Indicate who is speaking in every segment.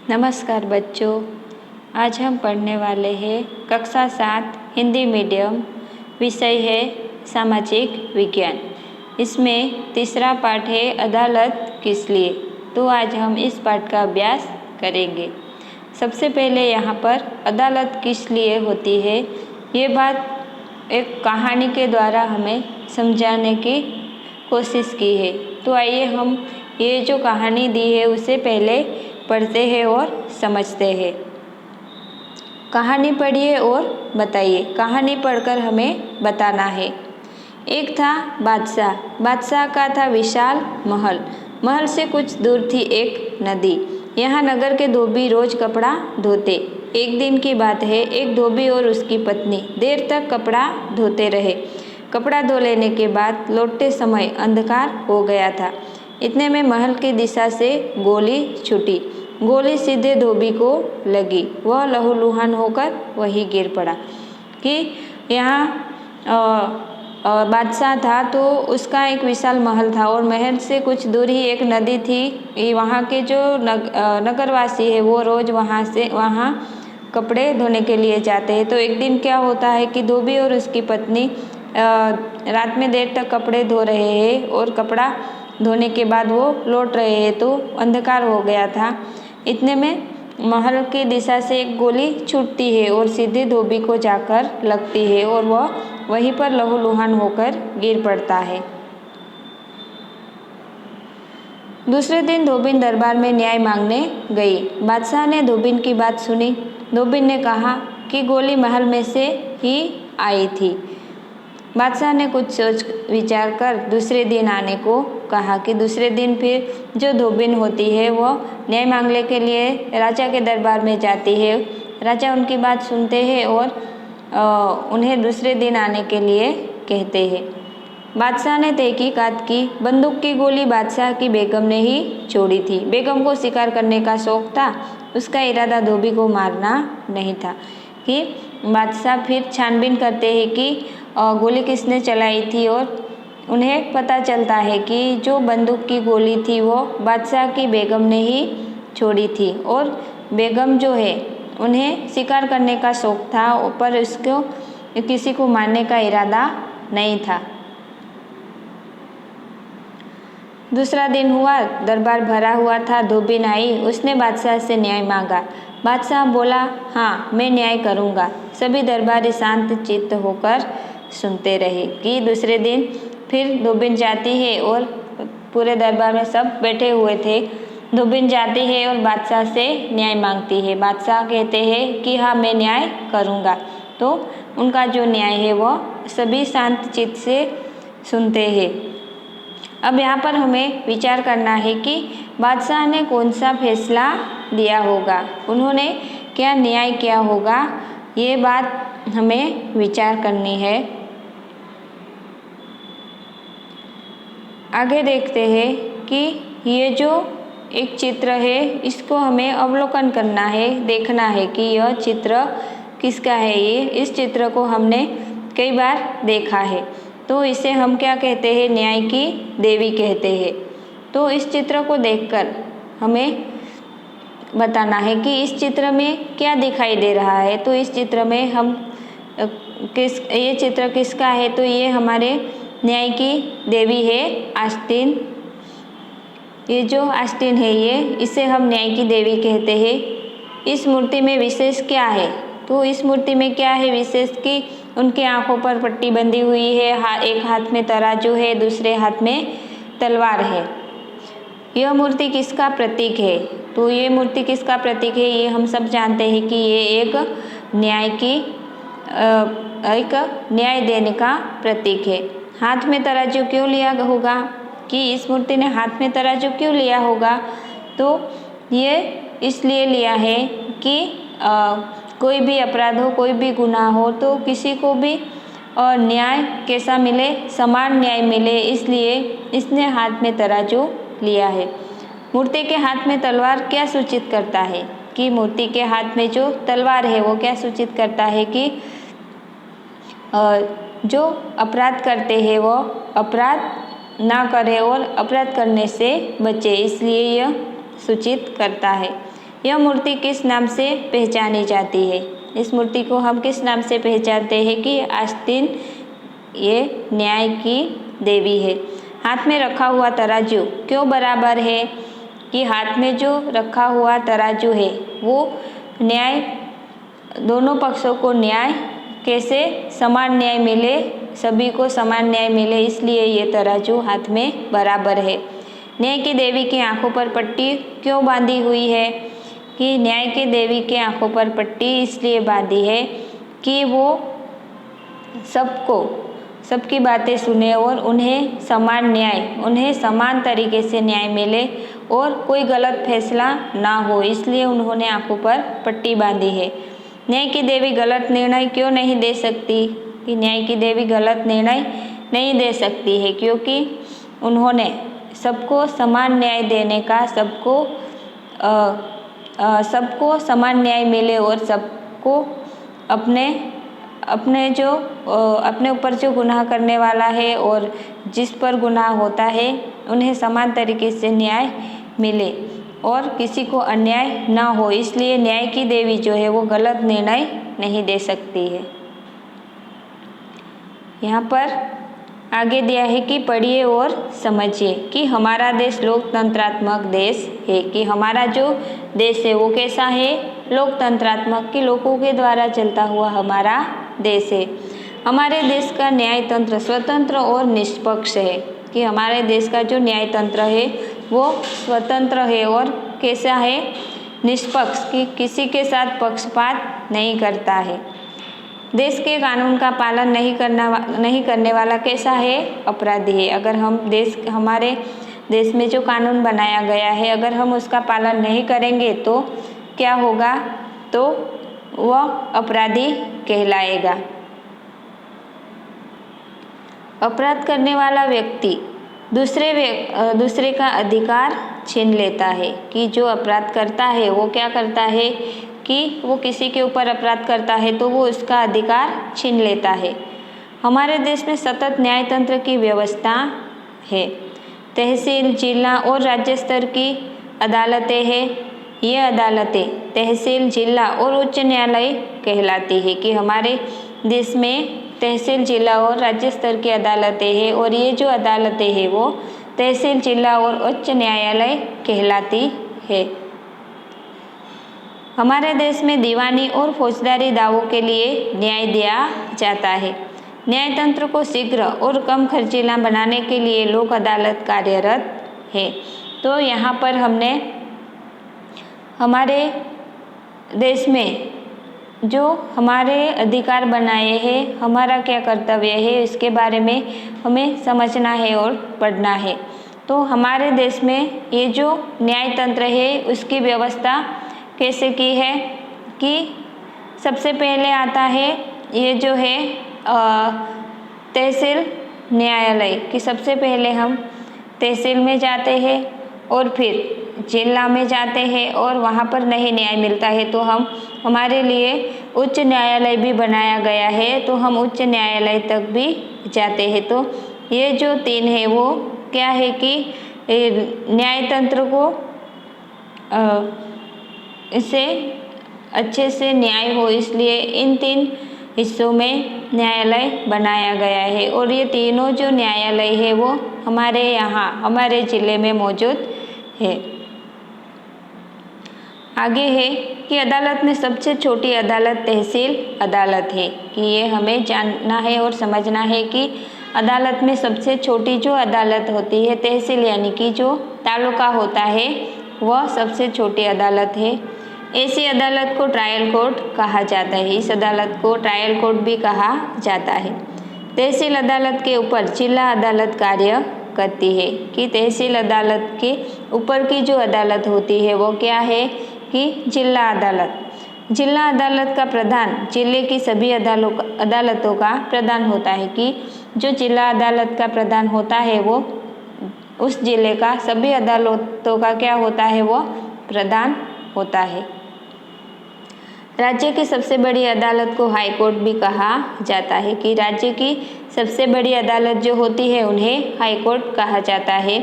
Speaker 1: नमस्कार बच्चों, आज हम पढ़ने वाले हैं कक्षा 7 हिंदी मीडियम। विषय है सामाजिक विज्ञान। इसमें तीसरा पाठ है अदालत किस लिए। तो आज हम इस पाठ का अभ्यास करेंगे। सबसे पहले यहाँ पर अदालत किस लिए होती है, ये बात एक कहानी के द्वारा हमें समझाने की कोशिश की है। तो आइए हम ये जो कहानी दी है उसे पहले पढ़ते हैं और समझते हैं। कहानी पढ़िए और बताइए। कहानी पढ़कर हमें बताना है। एक था बादशाह। बादशाह का था विशाल महल। महल से कुछ दूर थी एक नदी। यहाँ नगर के धोबी रोज कपड़ा धोते। एक दिन की बात है, एक धोबी और उसकी पत्नी देर तक कपड़ा धोते रहे। कपड़ा धो लेने के बाद लौटते समय अंधकार हो गया था। इतने में महल की दिशा से गोली छूटी। गोली सीधे धोबी को लगी। वह लहूलुहान होकर वहीं गिर पड़ा। कि यहाँ बादशाह था तो उसका एक विशाल महल था और महल से कुछ दूर ही एक नदी थी। वहाँ के जो नगरवासी है वो रोज वहाँ कपड़े धोने के लिए जाते हैं। तो एक दिन क्या होता है कि धोबी और उसकी पत्नी रात में देर तक कपड़े धो रहे हैं और कपड़ा धोने के बाद वो लौट रहे हैं तो अंधकार हो गया था। इतने में महल की दिशा से एक गोली छूटती है और सीधे धोबी को जाकर लगती है और वह वहीं पर लहूलुहान होकर गिर पड़ता है। दूसरे दिन धोबिन दरबार में न्याय मांगने गई। बादशाह ने धोबिन की बात सुनी। धोबिन ने कहा कि गोली महल में से ही आई थी। बादशाह ने कुछ सोच विचार कर दूसरे दिन आने को कहा। कि दूसरे दिन फिर जो धोबिन होती है वो न्याय मांगने के लिए राजा के दरबार में जाती है। राजा उनकी बात सुनते हैं और उन्हें दूसरे दिन आने के लिए कहते हैं। बादशाह ने तहकीकात की। बंदूक की गोली बादशाह की बेगम ने ही छोड़ी थी। बेगम को शिकार करने का शौक था, उसका इरादा धोबी को मारना नहीं था। कि बादशाह फिर छानबीन करते हैं कि गोली किसने चलाई थी और उन्हें पता चलता है कि जो बंदूक की गोली थी वो बादशाह की बेगम ने ही छोड़ी थी और बेगम जो है उन्हें शिकार करने का शौक था पर उसको किसी को मारने का इरादा नहीं था। दूसरा दिन हुआ, दरबार भरा हुआ था। धोबिन आई, उसने बादशाह से न्याय मांगा। बादशाह बोला, हाँ मैं न्याय करूँगा। सभी दरबारी शांत चित्त होकर सुनते रहे। कि दूसरे दिन फिर धोबिन जाती है और पूरे दरबार में सब बैठे हुए थे। धोबिन जाती है और बादशाह से न्याय मांगती है। बादशाह कहते हैं कि हाँ मैं न्याय करूँगा। तो उनका जो न्याय है वो सभी शांत चित्त से सुनते हैं। अब यहाँ पर हमें विचार करना है कि बादशाह ने कौन सा फैसला दिया होगा, उन्होंने क्या न्याय किया होगा, ये बात हमें विचार करनी है। आगे देखते हैं कि ये जो एक चित्र है इसको हमें अवलोकन करना है, देखना है कि यह चित्र किसका है। ये इस चित्र को हमने कई बार देखा है तो इसे हम क्या कहते हैं, न्याय की देवी कहते हैं। तो इस चित्र को देखकर हमें बताना है कि इस चित्र में क्या दिखाई दे रहा है। तो इस चित्र में हम ये चित्र किसका है, तो ये हमारे न्याय की देवी है आस्तीन। ये जो आस्तीन है इसे हम न्याय की देवी कहते हैं। इस मूर्ति में विशेष क्या है, तो इस मूर्ति में क्या है विशेष कि उनके आँखों पर पट्टी बंधी हुई है, एक हाथ में तराजू है, दूसरे हाथ में तलवार है। यह मूर्ति किसका प्रतीक है, तो ये मूर्ति किसका प्रतीक है, ये हम सब जानते हैं कि ये एक न्याय देने का प्रतीक है। हाथ में तराजू क्यों लिया होगा, कि इस मूर्ति ने हाथ में तराजू क्यों लिया होगा, तो ये इसलिए लिया है कि कोई भी अपराध हो, कोई भी गुनाह हो तो किसी को भी न्याय कैसा मिले, समान न्याय मिले, इसलिए इसने हाथ में तराजू लिया है। मूर्ति के हाथ में तलवार क्या सूचित करता है, कि मूर्ति के हाथ में जो तलवार है वो क्या सूचित करता है कि जो अपराध करते हैं वो अपराध ना करे और अपराध करने से बचे, इसलिए यह सूचित करता है। यह मूर्ति किस नाम से पहचानी जाती है? इस मूर्ति को हम किस नाम से पहचानते हैं कि आस्तीन ये न्याय की देवी है। हाथ में रखा हुआ तराजू क्यों बराबर है? कि हाथ में जो रखा हुआ तराजू है वो न्याय, दोनों पक्षों को न्याय कैसे समान न्याय मिले, सभी को समान न्याय मिले, इसलिए ये तराजू हाथ में बराबर है। न्याय की देवी की आंखों पर पट्टी क्यों बांधी हुई है? कि न्याय की देवी की आंखों पर पट्टी इसलिए बांधी है कि वो सबकी बातें सुने और उन्हें समान तरीके से न्याय मिले और कोई गलत फैसला ना हो, इसलिए उन्होंने आंखों पर पट्टी बांधी है। न्याय की देवी गलत निर्णय क्यों नहीं दे सकती? कि न्याय की देवी गलत निर्णय नहीं दे सकती है क्योंकि उन्होंने सबको समान न्याय देने का, सबको समान न्याय मिले और सबको अपने ऊपर जो गुनाह करने वाला है और जिस पर गुनाह होता है उन्हें समान तरीके से न्याय मिले और किसी को अन्याय ना हो, इसलिए न्याय की देवी जो है वो गलत निर्णय नहीं दे सकती है। यहाँ पर आगे दिया है कि पढ़िए और समझिए कि हमारा देश लोकतंत्रात्मक देश है। कि हमारा जो देश है वो कैसा है? लोकतंत्रात्मक, कि लोगों के द्वारा चलता हुआ हमारा देश है। हमारे देश का न्याय तंत्र स्वतंत्र और निष्पक्ष है। कि हमारे देश का जो न्याय तंत्र है वो स्वतंत्र है और कैसा है? निष्पक्ष, कि किसी के साथ पक्षपात नहीं करता है। देश के कानून का पालन नहीं करने वाला कैसा है? अपराधी है। अगर हमारे देश में जो कानून बनाया गया है अगर हम उसका पालन नहीं करेंगे तो क्या होगा? तो वह अपराधी कहलाएगा। अपराध करने वाला व्यक्ति दूसरे का अधिकार छीन लेता है। कि जो अपराध करता है वो क्या करता है? कि वो किसी के ऊपर अपराध करता है तो वो उसका अधिकार छीन लेता है। हमारे देश में सतत न्याय तंत्र की व्यवस्था है। तहसील, जिला और राज्य स्तर की अदालतें हैं। ये अदालतें तहसील, जिला और उच्च न्यायालय कहलाती है। कि हमारे देश में तहसील, जिला और राज्य स्तर की अदालतें हैं और ये जो अदालतें हैं वो तहसील, जिला और उच्च न्यायालय कहलाती है। हमारे देश में दीवानी और फौजदारी दावों के लिए न्याय दिया जाता है। न्याय तंत्र को शीघ्र और कम खर्चीला बनाने के लिए लोक अदालत कार्यरत है। तो यहाँ पर हमने हमारे देश में जो हमारे अधिकार बनाए हैं, हमारा क्या कर्तव्य है, इसके बारे में हमें समझना है और पढ़ना है। तो हमारे देश में ये जो न्याय तंत्र है उसकी व्यवस्था कैसे की है? कि सबसे पहले आता है ये जो है तहसील न्यायालय। कि सबसे पहले हम तहसील में जाते हैं और फिर जिला में जाते हैं और वहाँ पर नहीं न्याय मिलता है तो हमारे लिए उच्च न्यायालय भी बनाया गया है, तो हम उच्च न्यायालय तक भी जाते हैं। तो ये जो तीन है वो क्या है कि न्याय तंत्र को इससे अच्छे से न्याय हो, इसलिए इन तीन हिस्सों में न्यायालय बनाया गया है। और ये तीनों जो न्यायालय है वो हमारे ज़िले में मौजूद है। आगे है कि अदालत में सबसे छोटी अदालत तहसील अदालत है। कि ये हमें जानना है और समझना है कि अदालत में सबसे छोटी जो अदालत होती है तहसील, यानी कि जो तालुका होता है वह सबसे छोटी अदालत है। ऐसी अदालत को ट्रायल कोर्ट कहा जाता है। इस अदालत को ट्रायल कोर्ट भी कहा जाता है। तहसील अदालत के ऊपर जिला अदालत कार्य करती है। कि तहसील अदालत के ऊपर की जो अदालत होती है वो क्या है कि जिला अदालत। जिला अदालत का प्रधान जिले की सभी अदालतों का प्रधान होता है। कि जो जिला अदालत का प्रधान होता है वो उस जिले का सभी अदालतों का क्या होता है? वो प्रधान होता है। राज्य की सबसे बड़ी अदालत को हाई कोर्ट भी कहा जाता है। कि राज्य की सबसे बड़ी अदालत जो होती है उन्हें हाई कोर्ट कहा जाता है।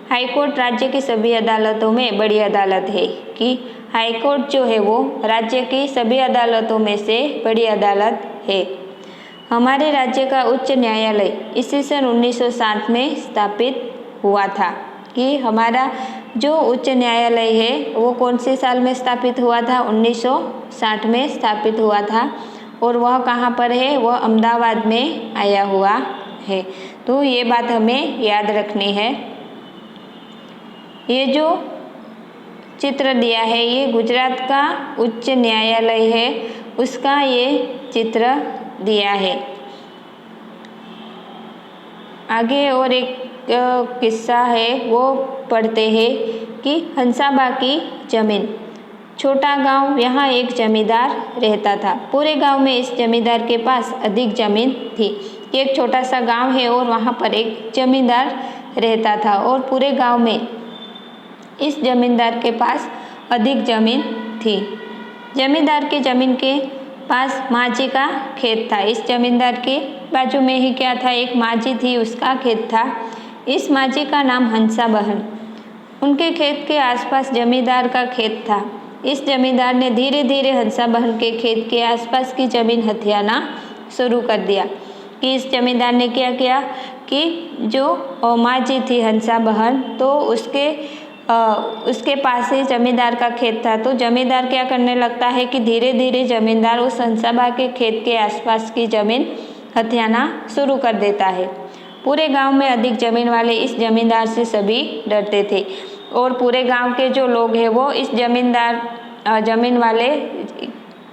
Speaker 1: हाई कोर्ट राज्य की सभी अदालतों में बड़ी अदालत है। कि हाई कोर्ट जो है वो राज्य की सभी अदालतों में से बड़ी अदालत है। हमारे राज्य का उच्च न्यायालय ईस्वी सन 1960 में स्थापित हुआ था। कि हमारा जो उच्च न्यायालय है वो कौन से साल में स्थापित हुआ था? 1960 में स्थापित हुआ था। और वह कहाँ पर है? वह अहमदाबाद में आया हुआ है। तो ये बात हमें याद रखनी है। ये जो चित्र दिया है ये गुजरात का उच्च न्यायालय है, उसका ये चित्र दिया है। आगे और एक किस्सा है वो पढ़ते हैं कि हंसाबा की जमीन। छोटा गांव, यहाँ एक जमींदार रहता था। पूरे गांव में इस जमींदार के पास अधिक जमीन थी। एक छोटा सा गांव है और वहाँ पर एक जमींदार रहता था और पूरे गांव में इस जमींदार के पास अधिक जमीन थी। जमींदार की जमीन के पास माझी का खेत था। इस जमींदार के बाजू में ही क्या था? एक माझी थी, उसका खेत था। इस माझी का नाम हंसा बहन। उनके खेत के आसपास जमींदार का खेत था। इस जमींदार ने धीरे धीरे हंसा बहन के खेत के आसपास की जमीन हथियाना शुरू कर दिया। कि इस जमींदार ने क्या किया कि जो माझी थी हंसा बहन, तो उसके पास ही जमींदार का खेत था। तो जमींदार क्या करने लगता है कि धीरे धीरे जमींदार उस हंसाबा के खेत के आसपास की जमीन हथियाना शुरू कर देता है। पूरे गांव में अधिक जमीन वाले इस जमींदार से सभी डरते थे और पूरे गांव के जो लोग हैं वो इस जमीन वाले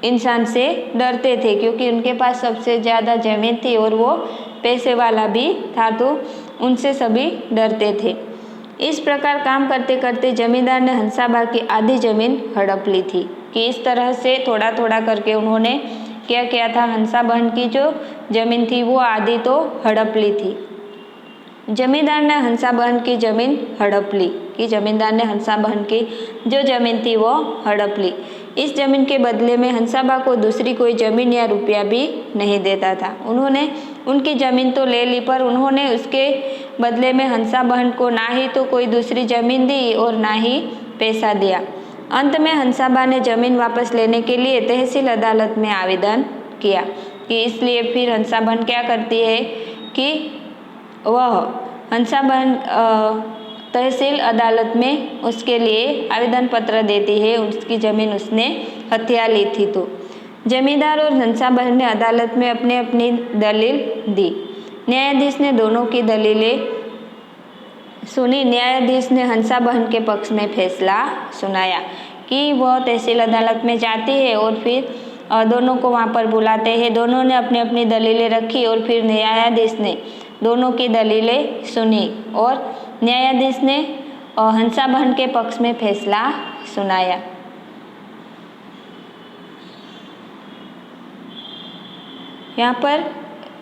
Speaker 1: इंसान से डरते थे, क्योंकि उनके पास सबसे ज़्यादा जमीन थी और वो पैसे वाला भी था, तो उनसे सभी डरते थे। इस प्रकार काम करते करते जमींदार ने हंसाबा की आधी जमीन हड़प ली थी। कि इस तरह से थोड़ा थोड़ा करके उन्होंने क्या किया था? हंसा बहन की जो जमीन थी वो आधी तो हड़प ली थी। जमींदार ने हंसा बहन की जमीन हड़प ली। कि जमींदार ने हंसा बहन की जो जमीन थी वो हड़प ली। इस जमीन के बदले में हंसाबा को दूसरी कोई जमीन या रुपया भी नहीं देता था। उन्होंने उनकी जमीन तो ले ली, पर उन्होंने उसके बदले में हंसा बहन को ना ही तो कोई दूसरी जमीन दी और ना ही पैसा दिया। अंत में हंसाबा ने जमीन वापस लेने के लिए तहसील अदालत में आवेदन किया। कि इसलिए फिर हंसा बहन क्या करती है कि वह हंसा बहन तहसील अदालत में उसके लिए आवेदन पत्र देती है। उसकी ज़मीन उसने हथिया ली थी। तो जमींदार और हंसा बहन ने अदालत में अपनी अपनी दलील दी। न्यायाधीश ने दोनों की दलीलें सुनी। न्यायाधीश ने हंसा बहन के पक्ष में फैसला सुनाया। कि वह तहसील अदालत में जाती है और फिर दोनों को वहाँ पर बुलाते हैं। दोनों ने अपनी अपनी दलीलें रखी और फिर न्यायाधीश ने दोनों की दलीलें सुनी और न्यायाधीश ने हंसा बहन के पक्ष में फैसला सुनाया। यहाँ पर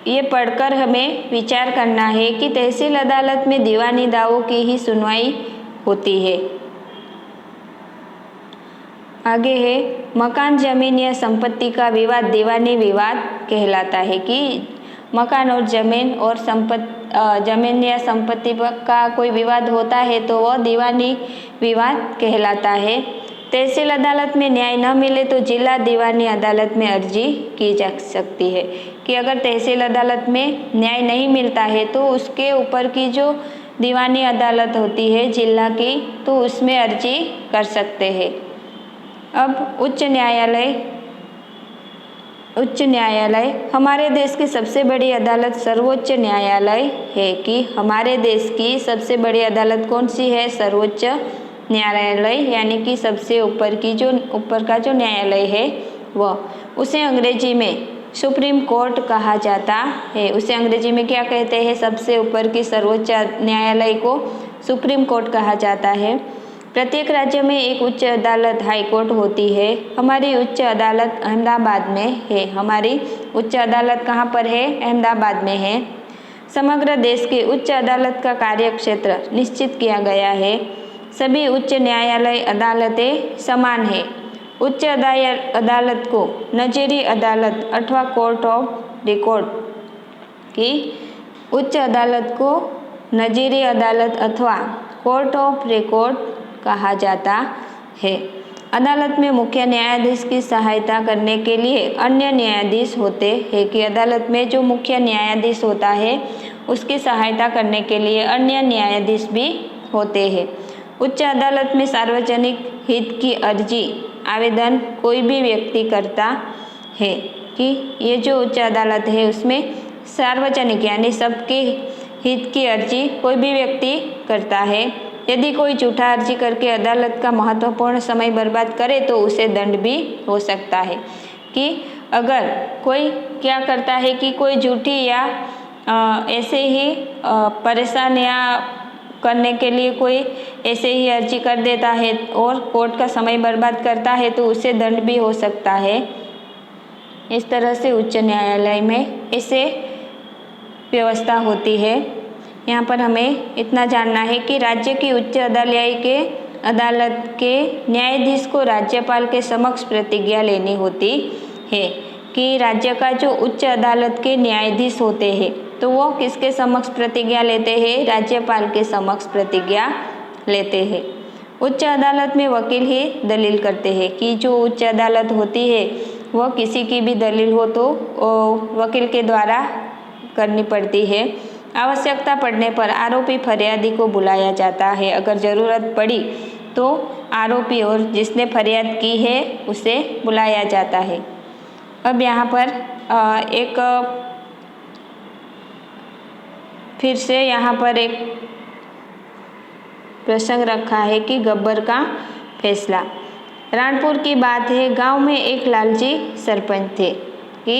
Speaker 1: ये पढ़कर हमें विचार करना है कि तहसील अदालत में दीवानी दावों की ही सुनवाई होती है। आगे है मकान, जमीन या संपत्ति का विवाद दीवानी विवाद कहलाता है। कि मकान और जमीन और जमीन या संपत्ति का कोई विवाद होता है तो वह दीवानी विवाद कहलाता है। तहसील अदालत में न्याय न मिले तो जिला दीवानी अदालत में अर्जी की जा सकती है। कि अगर तहसील अदालत में न्याय नहीं मिलता है तो उसके ऊपर की जो दीवानी अदालत होती है जिला की, तो उसमें अर्जी कर सकते हैं। अब उच्च न्यायालय हमारे देश की सबसे बड़ी अदालत सर्वोच्च न्यायालय है। कि हमारे देश की सबसे बड़ी अदालत कौन सी है? सर्वोच्च न्यायालय, यानी कि सबसे ऊपर का जो न्यायालय है वह, उसे अंग्रेजी में सुप्रीम कोर्ट कहा जाता है। उसे अंग्रेजी में क्या कहते हैं? सबसे ऊपर की सर्वोच्च न्यायालय को सुप्रीम कोर्ट कहा जाता है। प्रत्येक राज्य में एक उच्च अदालत हाई कोर्ट होती है। हमारी उच्च अदालत अहमदाबाद में है। हमारी उच्च अदालत कहाँ पर है? अहमदाबाद में है। समग्र देश की उच्च अदालत का कार्यक्षेत्र निश्चित किया गया है। सभी उच्च न्यायालय अदालतें समान है। उच्च अदालत को नजीरी अदालत अथवा कोर्ट ऑफ रिकॉर्ड की उच्च अदालत को नजीरी अदालत अथवा कोर्ट ऑफ रिकॉर्ड कहा जाता है। अदालत में मुख्य न्यायाधीश की सहायता करने के लिए अन्य न्यायाधीश होते हैं। कि अदालत में जो मुख्य न्यायाधीश होता है उसकी सहायता करने के लिए अन्य न्यायाधीश भी होते हैं। उच्च अदालत में सार्वजनिक हित की अर्जी आवेदन कोई भी व्यक्ति करता है। कि ये जो उच्च अदालत है उसमें सार्वजनिक यानी सबके हित की अर्जी कोई भी व्यक्ति करता है। यदि कोई झूठा अर्जी करके अदालत का महत्वपूर्ण समय बर्बाद करे तो उसे दंड भी हो सकता है। कि अगर कोई क्या करता है कि कोई झूठी या ऐसे ही परेशानियाँ करने के लिए कोई ऐसे ही अर्जी कर देता है और कोर्ट का समय बर्बाद करता है तो उसे दंड भी हो सकता है। इस तरह से उच्च न्यायालय में ऐसे व्यवस्था होती है। यहाँ पर हमें इतना जानना है कि राज्य की उच्च अदालत के न्यायाधीश को राज्यपाल के समक्ष प्रतिज्ञा लेनी होती है। कि राज्य का जो उच्च अदालत के न्यायाधीश होते हैं तो वो किसके समक्ष प्रतिज्ञा लेते हैं? राज्यपाल के समक्ष प्रतिज्ञा लेते हैं। उच्च अदालत में वकील ही दलील करते हैं। कि जो उच्च अदालत होती है वह किसी की भी दलील हो तो वकील के द्वारा करनी पड़ती है। आवश्यकता पड़ने पर आरोपी फरियादी को बुलाया जाता है। अगर ज़रूरत पड़ी तो आरोपी और जिसने फरियाद की है उसे बुलाया जाता है। अब यहाँ पर एक फिर से यहाँ पर एक प्रसंग रखा है कि गब्बर का फैसला। राणपुर की बात है, गांव में एक लालजी सरपंच थे। कि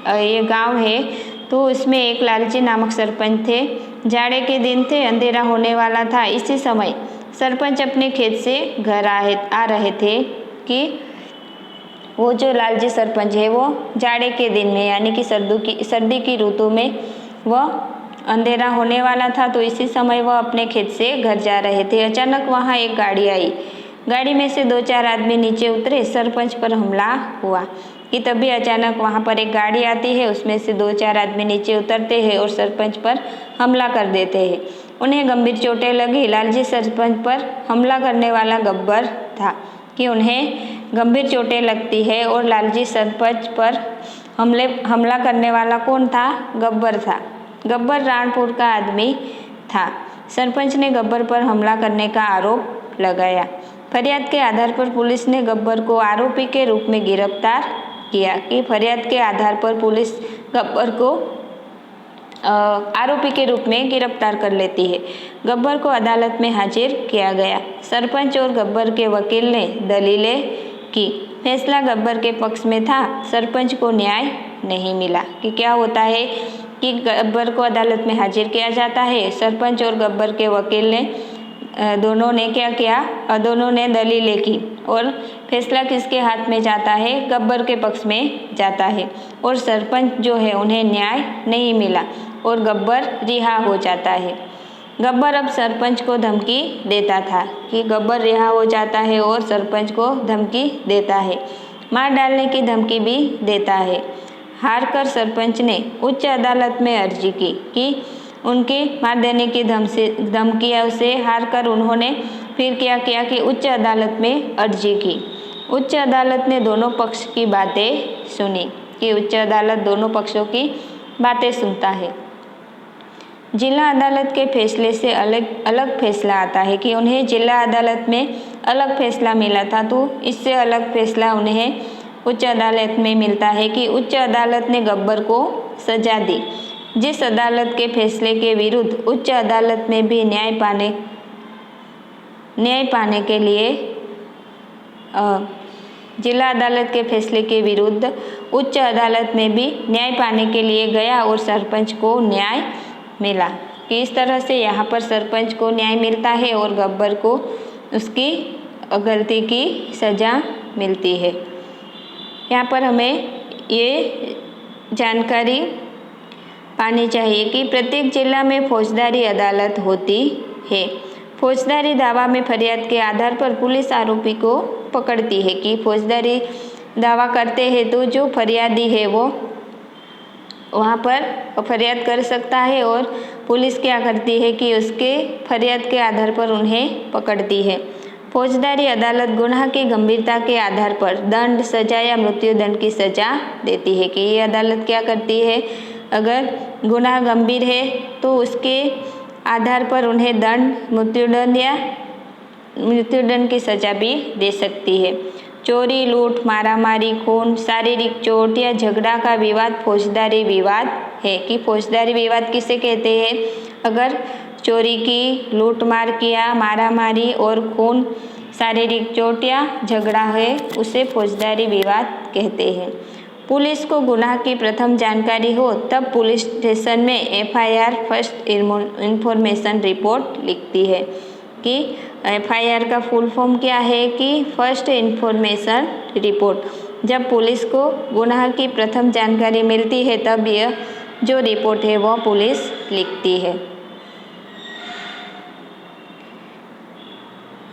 Speaker 1: ये गांव है तो इसमें एक लालजी नामक सरपंच थे। जाड़े के दिन थे, अंधेरा होने वाला था। इसी समय सरपंच अपने खेत से घर आ रहे थे। कि वो जो लालजी सरपंच है वो जाड़े के दिन में यानी कि सर्दी की ऋतु में वह अंधेरा होने वाला था तो इसी समय वह अपने खेत से घर जा रहे थे। अचानक वहाँ एक गाड़ी आई। गाड़ी में से 2-4 आदमी नीचे उतरे। सरपंच पर हमला हुआ। कि तभी अचानक वहाँ पर एक गाड़ी आती है, उसमें से 2-4 आदमी नीचे उतरते हैं और सरपंच पर हमला कर देते हैं। उन्हें गंभीर चोटें लगी। लालजी सरपंच पर हमला करने वाला गब्बर था। कि उन्हें गंभीर चोटें लगती है और लालजी सरपंच पर हमला करने वाला कौन था? गब्बर था। गब्बर राणपुर का आदमी था। सरपंच ने गब्बर पर हमला करने का आरोप लगाया। फरियाद के आधार पर पुलिस ने गब्बर को आरोपी के रूप में गिरफ्तार किया। कि फरियाद के आधार पर पुलिस गब्बर को आरोपी के रूप में गिरफ्तार कर लेती है। गब्बर को अदालत में हाजिर किया गया। सरपंच और गब्बर के वकील ने दलीलें की। फैसला गब्बर के पक्ष में था। सरपंच को न्याय नहीं मिला। कि क्या होता है कि गब्बर को अदालत में हाजिर किया जाता है। सरपंच और गब्बर के वकील ने दोनों ने क्या किया? दोनों ने दलीलें की और फैसला किसके हाथ में जाता है? गब्बर के पक्ष में जाता है। और सरपंच जो है उन्हें न्याय नहीं मिला और गब्बर रिहा हो जाता है। गब्बर अब सरपंच को धमकी देता था। कि गब्बर रिहा हो जाता है और सरपंच को धमकी देता है, मार डालने की धमकी भी देता है। हारकर सरपंच ने उच्च अदालत में अर्जी की कि उनके मार देने की धमकियों से हारकर उन्होंने फिर क्या किया कि उच्च अदालत में अर्जी की। उच्च अदालत ने दोनों पक्ष की बातें सुनी। कि उच्च अदालत दोनों पक्षों की बातें सुनता है। जिला अदालत के फैसले से अलग फैसला आता है। कि उन्हें जिला अदालत में अलग फैसला मिला था तो इससे अलग फैसला उन्हें उच्च अदालत में मिलता है। कि उच्च अदालत ने गब्बर को सजा दी। जिस अदालत के फैसले के विरुद्ध उच्च अदालत में भी न्याय पाने के लिए जिला अदालत के फैसले के विरुद्ध उच्च अदालत में भी न्याय पाने के लिए गया और सरपंच को न्याय मिला। कि इस तरह से यहाँ पर सरपंच को न्याय मिलता है और गब्बर को उसकी गलती की सज़ा मिलती है। यहाँ पर हमें ये जानकारी पानी चाहिए कि प्रत्येक जिला में फौजदारी अदालत होती है। फौजदारी दावा में फरियाद के आधार पर पुलिस आरोपी को पकड़ती है। कि फौजदारी दावा करते हैं तो जो फरियादी है वो वहाँ पर फरियाद कर सकता है और पुलिस क्या करती है कि उसके फरियाद के आधार पर उन्हें पकड़ती है। फौजदारी अदालत गुनाह की गंभीरता के आधार पर दंड, सजा या मृत्युदंड की सजा देती है। कि ये अदालत क्या करती है, अगर गुनाह गंभीर है तो उसके आधार पर उन्हें दंड, मृत्युदंड की सजा भी दे सकती है। चोरी, लूट, मारामारी, खून, शारीरिक चोट या झगड़ा का विवाद फौजदारी विवाद है। कि फौजदारी विवाद किसे कहते हैं, अगर चोरी की, लूटमार किया, मारामारी और खून, शारीरिक चोट या झगड़ा है, उसे फौजदारी विवाद कहते हैं। पुलिस को गुनाह की प्रथम जानकारी हो तब पुलिस स्टेशन में FIR फर्स्ट इंफॉर्मेशन रिपोर्ट लिखती है। कि FIR का फुल फॉर्म क्या है, कि फर्स्ट इंफॉर्मेशन रिपोर्ट। जब पुलिस को गुनाह की प्रथम जानकारी मिलती है तब यह जो रिपोर्ट है वह पुलिस लिखती है।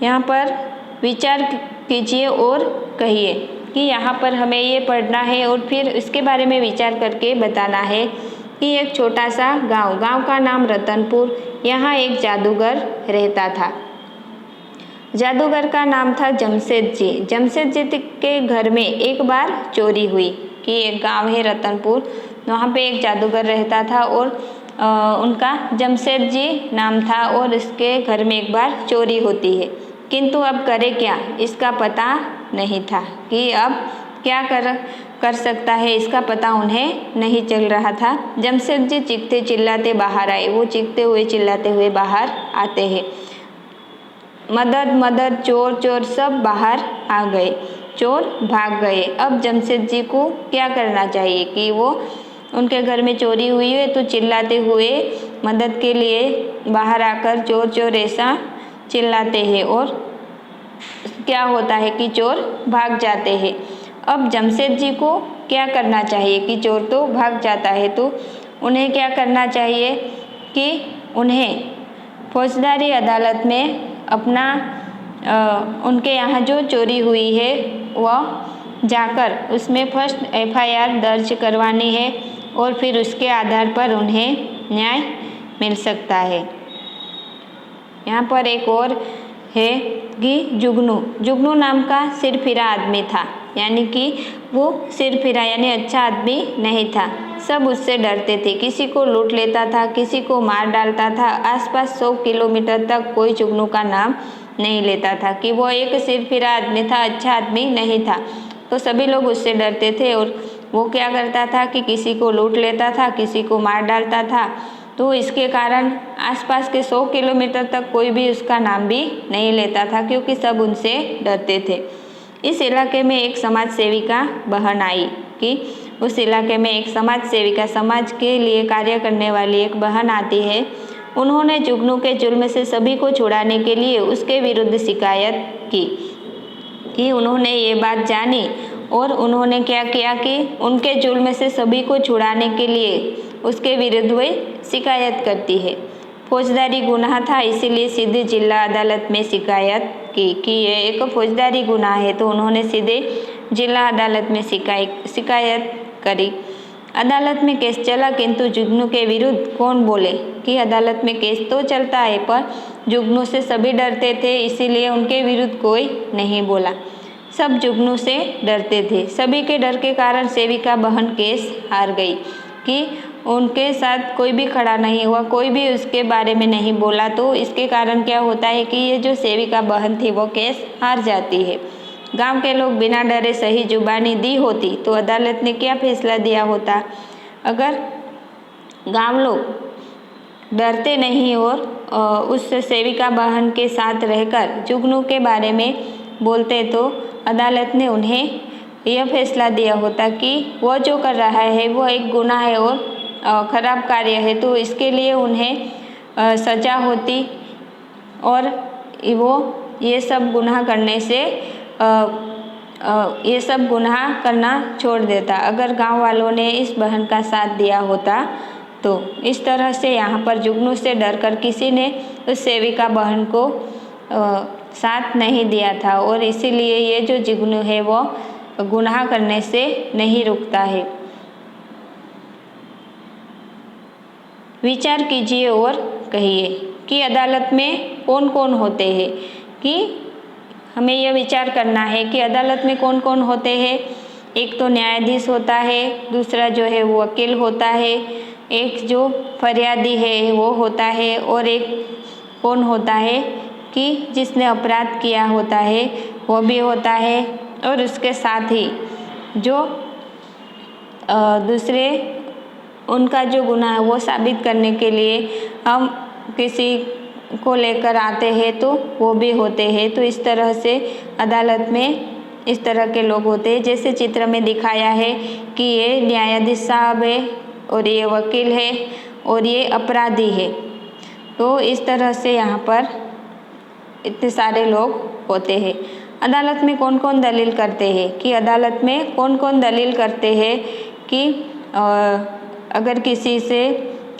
Speaker 1: यहाँ पर विचार कीजिए और कहिए। कि यहाँ पर हमें ये पढ़ना है और फिर इसके बारे में विचार करके बताना है कि एक छोटा सा गांव का नाम रतनपुर, यहाँ एक जादूगर रहता था। जादूगर का नाम था जमशेद जी। जमशेद जी के घर में एक बार चोरी हुई। कि एक गांव है रतनपुर, वहाँ पे एक जादूगर रहता था और उनका जमशेद जी नाम था और इसके घर में एक बार चोरी होती है। किंतु अब करे क्या, इसका पता नहीं था। कि अब क्या कर सकता है, इसका पता उन्हें नहीं चल रहा था। जमशेद जी चीखते चिल्लाते बाहर आए। वो चीखते हुए चिल्लाते हुए बाहर आते हैं। मदद मदद, चोर चोर, सब बाहर आ गए। चोर भाग गए। अब जमशेद जी को क्या करना चाहिए, कि वो उनके घर में चोरी हुई है तो चिल्लाते हुए मदद के लिए बाहर आकर चोर चोर ऐसा चिल्लाते हैं और क्या होता है कि चोर भाग जाते हैं। अब जमशेद जी को क्या करना चाहिए, कि चोर तो भाग जाता है तो उन्हें क्या करना चाहिए, कि उन्हें फौजदारी अदालत में अपना उनके यहाँ जो चोरी हुई है वह जाकर उसमें फर्स्ट FIR दर्ज करवानी है और फिर उसके आधार पर उन्हें न्याय मिल सकता है। यहाँ पर एक और है कि जुगनू नाम का सिरफिरा आदमी था। यानी कि वो सिरफिरा यानी अच्छा आदमी नहीं था। सब उससे डरते थे। किसी को लूट लेता था, किसी को मार डालता था। आसपास 100 किलोमीटर तक कोई जुगनू का नाम नहीं लेता था। कि वो एक सिरफिरा आदमी था, अच्छा आदमी नहीं था, तो सभी लोग उससे डरते थे। और वो क्या करता था कि किसी को लूट लेता था, किसी को मार डालता था। तो इसके कारण आसपास के 100 किलोमीटर तक कोई भी उसका नाम भी नहीं लेता था, क्योंकि सब उनसे डरते थे। इस इलाके में एक समाज सेविका बहन आई। कि उस इलाके में एक समाज सेविका, समाज के लिए कार्य करने वाली एक बहन आती है। उन्होंने जुगनू के जुल्म से सभी को छुड़ाने के लिए उसके विरुद्ध शिकायत की। कि उन्होंने ये बात जानी और उन्होंने क्या किया कि उनके जुल्म से सभी को छुड़ाने के लिए उसके विरुद्ध वे शिकायत करती है। फौजदारी गुनाह था, इसीलिए सीधे जिला अदालत में शिकायत की। कि ये एक फौजदारी गुनाह है तो उन्होंने सीधे जिला अदालत में शिकायत करी। अदालत में केस चला, किंतु जुगनू के विरुद्ध कौन बोले। कि अदालत में केस तो चलता है पर जुगनू से सभी डरते थे, इसीलिए उनके विरुद्ध कोई नहीं बोला। सब जुगनू से डरते थे। सभी के डर के कारण सेविका बहन केस हार गई। कि उनके साथ कोई भी खड़ा नहीं हुआ, कोई भी उसके बारे में नहीं बोला। तो इसके कारण क्या होता है कि ये जो सेविका बहन थी वो केस हार जाती है। गांव के लोग बिना डरे सही जुबानी दी होती तो अदालत ने क्या फैसला दिया होता। अगर गांव लोग डरते नहीं और उस सेविका बहन के साथ रहकर जुगनू के बारे में बोलते तो अदालत ने उन्हें यह फैसला दिया होता कि वह जो कर रहा है वो एक गुनाह है और खराब कार्य है, तो इसके लिए उन्हें सजा होती और वो ये सब गुनाह करने से ये सब गुनाह करना छोड़ देता अगर गांव वालों ने इस बहन का साथ दिया होता। तो इस तरह से यहाँ पर जुगनू से डरकर किसी ने उस सेविका बहन को साथ नहीं दिया था और इसीलिए ये जो जुगनू है वो गुनाह करने से नहीं रुकता है। विचार कीजिए और कहिए कि अदालत में कौन कौन होते हैं। कि हमें यह विचार करना है कि अदालत में कौन कौन होते हैं। एक तो न्यायाधीश होता है, दूसरा जो है वो वकील होता है, एक जो फरियादी है वो होता है, और एक कौन होता है कि जिसने अपराध किया होता है वो भी होता है। और उसके साथ ही जो दूसरे उनका जो गुनाह है वो साबित करने के लिए हम किसी को लेकर आते हैं तो वो भी होते हैं। तो इस तरह से अदालत में इस तरह के लोग होते हैं। जैसे चित्र में दिखाया है कि ये न्यायाधीश साहब है और ये वकील है और ये अपराधी है। तो इस तरह से यहाँ पर इतने सारे लोग होते हैं। अदालत में कौन कौन दलील करते हैं कि अदालत में कौन कौन दलील करते हैं कि अगर किसी से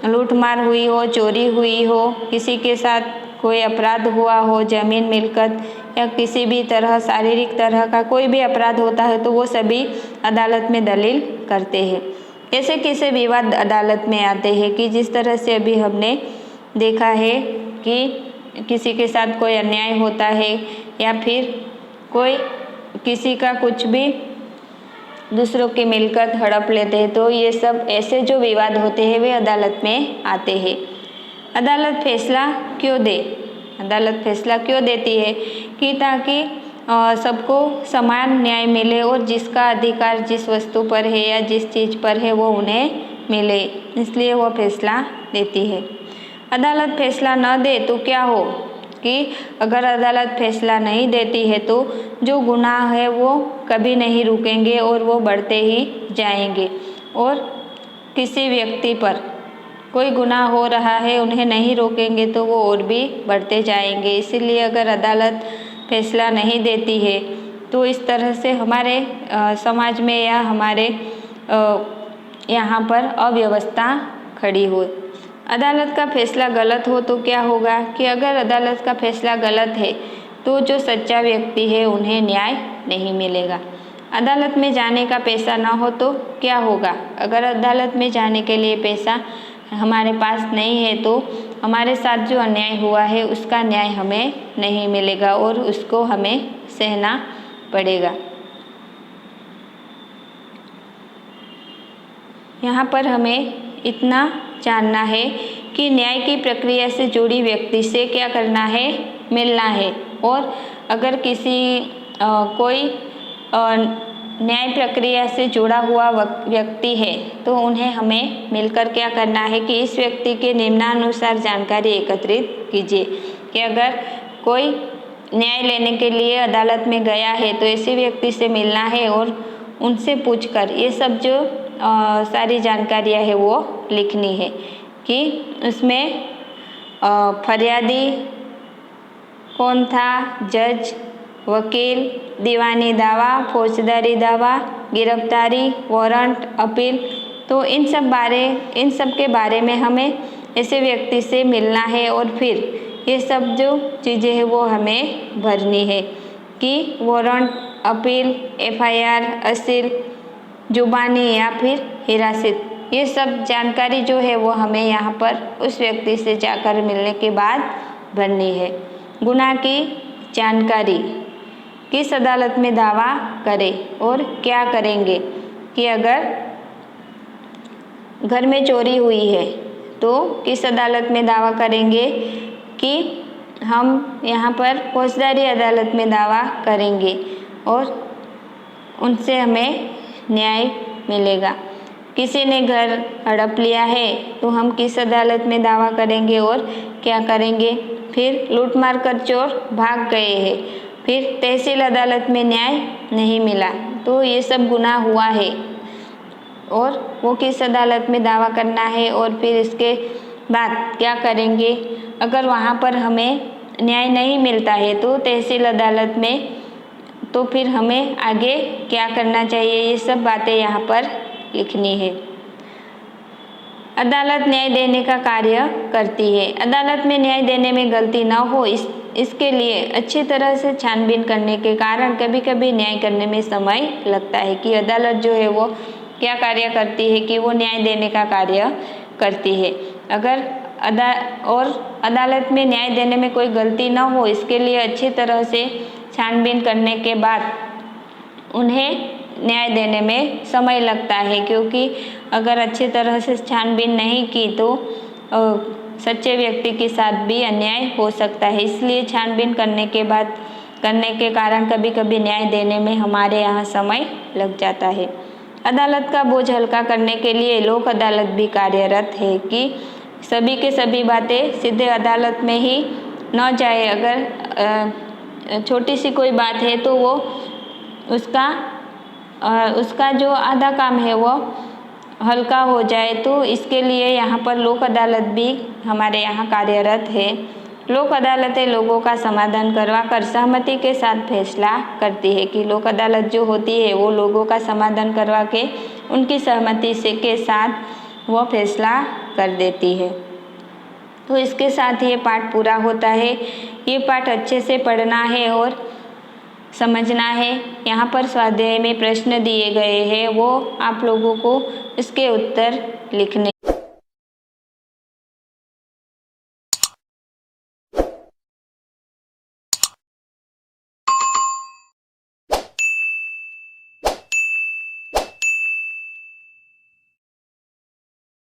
Speaker 1: लूटमार हुई हो, चोरी हुई हो, किसी के साथ कोई अपराध हुआ हो, जमीन मिलकत या किसी भी तरह शारीरिक तरह का कोई भी अपराध होता है तो वो सभी अदालत में दलील करते हैं। ऐसे कैसे विवाद अदालत में आते हैं कि जिस तरह से अभी हमने देखा है कि किसी के साथ कोई अन्याय होता है या फिर कोई किसी का कुछ भी दूसरों की मिलकत हड़प लेते हैं, तो ये सब ऐसे जो विवाद होते हैं वे अदालत में आते हैं। अदालत फैसला क्यों दे? अदालत फैसला क्यों देती है कि ताकि सबको समान न्याय मिले और जिसका अधिकार जिस वस्तु पर है या जिस चीज़ पर है वो उन्हें मिले, इसलिए वो फैसला देती है। अदालत फैसला न दे तो क्या हो कि अगर अदालत फैसला नहीं देती है तो जो गुनाह है वो कभी नहीं रुकेंगे और वो बढ़ते ही जाएंगे, और किसी व्यक्ति पर कोई गुनाह हो रहा है उन्हें नहीं रोकेंगे तो वो और भी बढ़ते जाएंगे। इसीलिए अगर अदालत फैसला नहीं देती है तो इस तरह से हमारे समाज में या हमारे यहाँ पर अव्यवस्था खड़ी हो। अदालत का फैसला गलत हो तो क्या होगा कि अगर अदालत का फैसला गलत है तो जो सच्चा व्यक्ति है उन्हें न्याय नहीं मिलेगा। अदालत में जाने का पैसा ना हो तो क्या होगा? अगर अदालत में जाने के लिए पैसा हमारे पास नहीं है तो हमारे साथ जो अन्याय हुआ है उसका न्याय हमें नहीं मिलेगा और उसको हमें सहना पड़ेगा। यहाँ पर हमें इतना जानना है कि न्याय की प्रक्रिया से जुड़ी व्यक्ति से क्या करना है, मिलना है। और अगर किसी कोई न्याय प्रक्रिया से जुड़ा हुआ व्यक्ति है तो उन्हें हमें मिलकर क्या करना है कि इस व्यक्ति के निम्नानुसार जानकारी एकत्रित कीजिए कि अगर कोई न्याय लेने के लिए अदालत में गया है तो ऐसे व्यक्ति से मिलना है और उनसे पूछकर ये सब जो सारी जानकारियाँ है वो लिखनी है कि उसमें फरियादी कौन था, जज, वकील, दीवानी दावा, फौजदारी दावा, गिरफ्तारी, वारंट, अपील। तो इन सब के बारे में हमें ऐसे व्यक्ति से मिलना है और फिर ये सब जो चीज़ें हैं वो हमें भरनी है कि वारंट, अपील, FIR, असील, जुबानी या फिर हिरासत। ये सब जानकारी जो है वो हमें यहाँ पर उस व्यक्ति से जाकर मिलने के बाद भरनी है। गुनाह की जानकारी, किस अदालत में दावा करें और क्या करेंगे कि अगर घर में चोरी हुई है तो किस अदालत में दावा करेंगे कि हम यहाँ पर फौजदारी अदालत में दावा करेंगे और उनसे हमें न्याय मिलेगा। किसी ने घर हड़प लिया है तो हम किस अदालत में दावा करेंगे और क्या करेंगे। फिर लूटमार कर चोर भाग गए हैं, फिर तहसील अदालत में न्याय नहीं मिला तो ये सब गुनाह हुआ है और वो किस अदालत में दावा करना है और फिर इसके बाद क्या करेंगे। अगर वहाँ पर हमें न्याय नहीं मिलता है तो तहसील अदालत में, तो फिर हमें आगे क्या करना चाहिए, ये सब बातें यहाँ पर लिखनी है। अदालत न्याय देने का कार्य करती है। अदालत में न्याय देने में गलती न हो इसके लिए अच्छी तरह से छानबीन करने के कारण कभी कभी न्याय करने में समय लगता है कि अदालत जो है वो क्या कार्य करती है कि वो न्याय देने का कार्य करती है। अगर अदालत में न्याय देने में कोई गलती न हो इसके लिए अच्छी तरह से छानबीन करने के बाद उन्हें न्याय देने में समय लगता है, क्योंकि अगर अच्छी तरह से छानबीन नहीं की तो सच्चे व्यक्ति के साथ भी अन्याय हो सकता है। इसलिए छानबीन करने के कारण कभी कभी न्याय देने में हमारे यहाँ समय लग जाता है। अदालत का बोझ हल्का करने के लिए लोक अदालत भी कार्यरत है कि सभी के सभी बातें सीधे अदालत में ही न जाए। अगर छोटी सी कोई बात है तो वो उसका जो आधा काम है वो हल्का हो जाए, तो इसके लिए यहाँ पर लोक अदालत भी हमारे यहाँ कार्यरत है। लोक अदालतें लोगों का समाधान करवाकर सहमति के साथ फैसला करती है कि लोक अदालत जो होती है वो लोगों का समाधान करवा के उनकी सहमति से के साथ वो फैसला कर देती है। तो इसके साथ ये पाठ पूरा होता है। ये पाठ अच्छे से पढ़ना है और समझना है। यहाँ पर स्वाध्याय में प्रश्न दिए गए हैं, वो आप लोगों को इसके उत्तर लिखने